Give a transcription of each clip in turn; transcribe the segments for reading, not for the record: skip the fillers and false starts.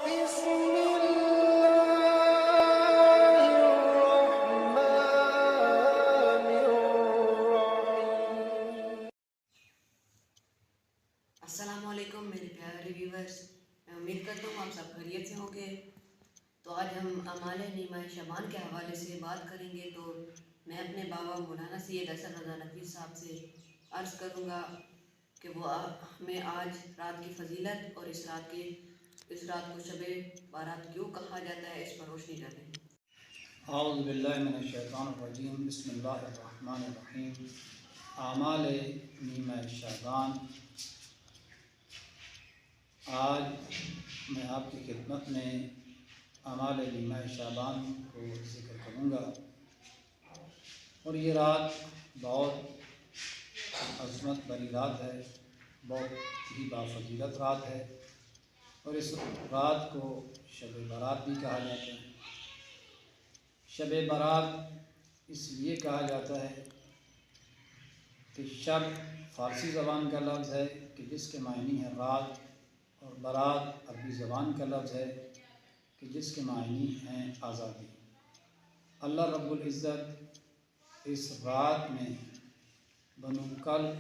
بسم الله الرحمن الرحيم. السلام علیکم میرے پیارے ویورز، میں امید کرتا ہوں آپ سب خیریت سے ہوں گے۔ تو آج ہم اعمال نیمہ شعبان کے حوالے سے بات کریں گے۔ تو میں اپنے بابا مولانا سید اسد رضا نقوی صاحب سے عرض کروں گا کہ وہ ہمیں آج رات کی فضیلت اور اس رات کو شب بارات کیوں کہا جاتا ہے اس پر روشنی ڈالیں۔ اعوذ باللہ من الشیطان الرجیم، بسم اللہ الرحمن الرحیم۔ اعمال نیمہ شعبان، آج میں آپ کی خدمت میں اعمال نیمہ شعبان کو ذکر کروں گا، اور یہ رات بہت عظمت بری رات ہے، بہت ہی بافضیلت رات ہے، اور اس رات کو شب برات بھی کہا جاتا ہے۔ شب برات اس لیے کہا جاتا ہے کہ شب فارسی زبان کا لفظ ہے کہ جس کے معنی ہے رات، اور برات عربی زبان کا لفظ ہے کہ جس کے معنی ہیں آزادی۔ اللہ رب العزت اس رات میں بنو کلب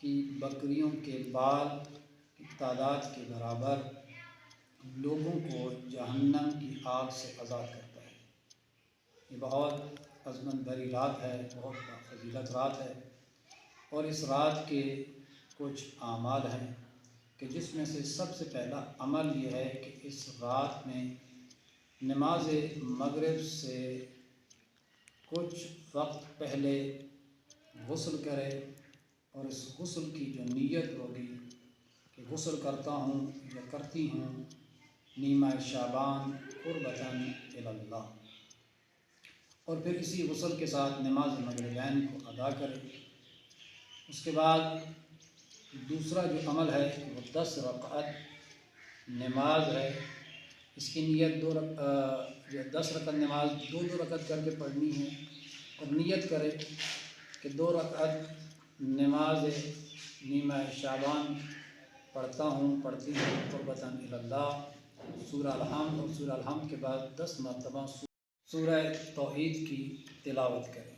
کی بکریوں کے بال کی تعداد کے برابر لوگوں کو جہنم کی آگ سے آزاد کرتا ہے۔ یہ بہت عظمت بری رات ہے، بہت فضیلت رات ہے، اور اس رات کے کچھ اعمال ہیں کہ جس میں سے سب سے پہلا عمل یہ ہے کہ اس رات میں نماز مغرب سے کچھ وقت پہلے غسل کرے، اور اس غسل کی جو نیت ہوگی کہ غسل کرتا ہوں یا کرتی ہوں نیمہ شعبان قربتاً الی اللہ، اور پھر اسی غسل کے ساتھ نماز مغربین کو ادا کرے۔ اس کے بعد دوسرا جو عمل ہے وہ 10 رکعت نماز ہے۔ اس کی نیت 10 رکعت نماز دو رکعت کر کے پڑھنی ہے، اور نیت کرے کہ 2 رکعت نماز نیمہ شعبان پڑھتی ہوں قربتاً الی اللہ، سورہ الحمد، اور سورہ الحمد کے بعد 10 مرتبہ سورہ توحید کی تلاوت کریں۔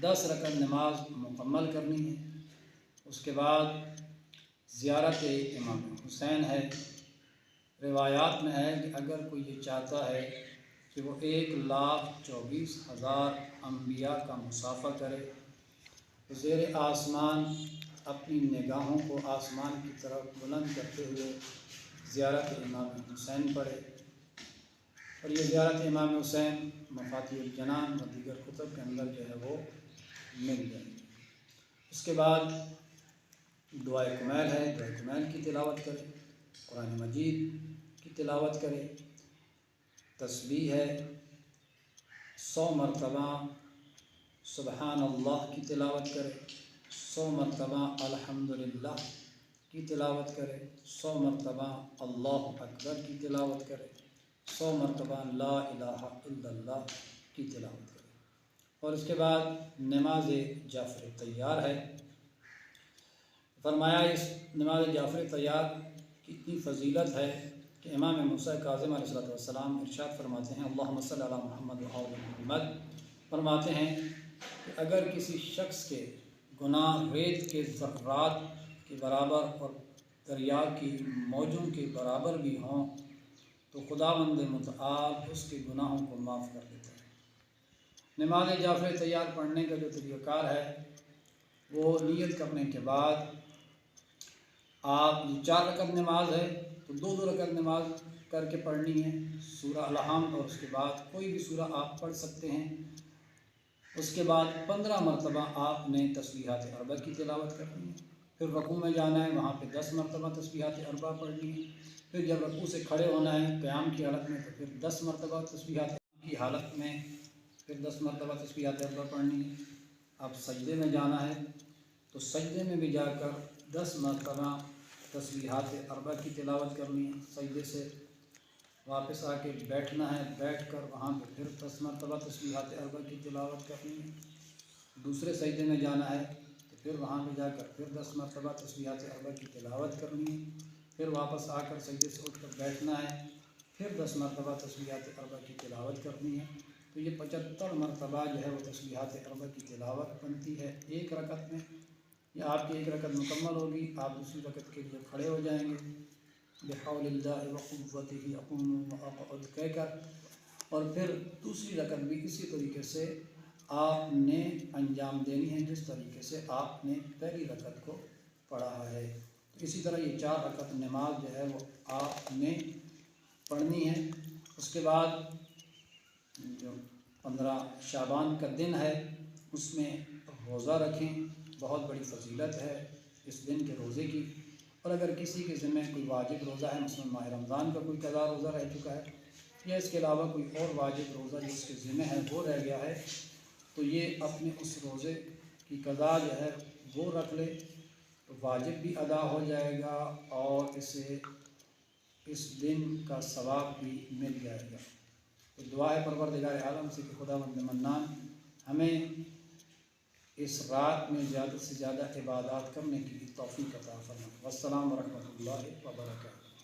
10 رکعت نماز مکمل کرنی ہے۔ اس کے بعد زیارت امام حسین ہے۔ روایات میں ہے کہ اگر کوئی یہ چاہتا ہے کہ وہ 1,24,000 انبیاء کا مصافحہ کرے، تو زیر آسمان اپنی نگاہوں کو آسمان کی طرف بلند کرتے ہوئے زیارت امام حسین پڑھے، اور یہ زیارت امام حسین مفاتیح الجنان و دیگر کتب کے اندر جو ہے وہ مل جائے گی۔ اس کے بعد دعائے کمیل ہے، دعائے کمیل کی تلاوت کرے، قرآن مجید کی تلاوت کرے، تسبیح ہے، 100 مرتبہ سبحان اللہ کی تلاوت کرے، 100 مرتبہ الحمدللہ کی تلاوت کرے، 100 مرتبہ اللہ اکبر کی تلاوت کرے، 100 مرتبہ لا الہ الا اللہ کی تلاوت کرے۔ اور اس کے بعد نماز جعفر طیار ہے۔ فرمایا اس نماز جعفر طیار کی اتنی فضیلت ہے کہ امام موسیٰ کاظم علیہ السلام ارشاد فرماتے ہیں، اللہم صلی علی محمد و آل محمد، فرماتے ہیں کہ اگر کسی شخص کے گناہ ریت کے ذرات کے برابر اور دریا کی موجوں کے برابر بھی ہوں تو خداوند متعال اس کے گناہوں کو معاف کر دیتا ہے۔ نماز جعفر طیار پڑھنے کا جو طریقہ کار ہے وہ نیت کرنے کے بعد آپ 4 رکعت نماز ہے تو 2 رکعت نماز کر کے پڑھنی ہے، سورہ الحمد، اور اس کے بعد کوئی بھی سورہ آپ پڑھ سکتے ہیں۔ اس کے بعد 15 مرتبہ آپ نے تسبیحات اربع کی تلاوت کرنی ہے۔ پھر رکوع میں جانا ہے، وہاں پہ 10 مرتبہ تسبیحات اربع پڑھنی ہے۔ پھر جب رکوع سے کھڑے ہونا ہے قیام کی حالت میں تو پھر 10 مرتبہ تسبیحات کی حالت میں پھر 10 مرتبہ تسبیحات اربع پڑھنی ہے۔ اب سجدے میں جانا ہے تو سجدے میں بھی جا کر 10 مرتبہ تسبیحات اربع کی تلاوت کرنی ہے۔ سجدے سے واپس آ کے بیٹھنا ہے، بیٹھ کر وہاں پہ پھر 10 مرتبہ تسبیحات اربع کی تلاوت کرنی ہے۔ دوسرے سجدے میں جانا ہے تو پھر وہاں پہ جا کر پھر 10 مرتبہ تسبیحات اربع کی تلاوت کرنی ہے۔ پھر واپس آ کر سجدے سے اٹھ کر بیٹھنا ہے، پھر 10 مرتبہ تسبیحات اربع کی تلاوت کرنی ہے۔ تو یہ 75 مرتبہ جو ہے وہ تسبیحات اربع کی تلاوت بنتی ہے ایک رکعت میں۔ یا آپ کی ایک رکعت مکمل ہوگی، آپ دوسری رکعت کے لیے کھڑے ہو جائیں گے، بحول اللہ وقوتہ اقوم واقعد کہہ کر، اور پھر دوسری رکعت بھی اسی طریقے سے آپ نے انجام دینی ہے جس طریقے سے آپ نے پہلی رکعت کو پڑھا ہے۔ اسی طرح یہ 4 رکعت نماز جو ہے وہ آپ نے پڑھنی ہے۔ اس کے بعد جو 15 شعبان کا دن ہے اس میں روزہ رکھیں، بہت بڑی فضیلت ہے اس دن کے روزے کی۔ اور اگر کسی کے ذمہ کوئی واجب روزہ ہے، مثلا ماہ رمضان کا کوئی قضا روزہ رہ چکا ہے یا اس کے علاوہ کوئی اور واجب روزہ جس کے ذمہ ہے وہ رہ گیا ہے، تو یہ اپنے اس روزے کی قضا جو ہے وہ رکھ لے تو واجب بھی ادا ہو جائے گا اور اسے اس دن کا ثواب بھی مل جائے گا۔ تو دعا ہے پروردگار عالم سے کہ خداوند منان ہمیں اس رات میں زیادہ سے زیادہ عبادات کرنے کی توفیق عطا فرمائے۔ والسلام ورحمۃ اللہ وبرکاتہ۔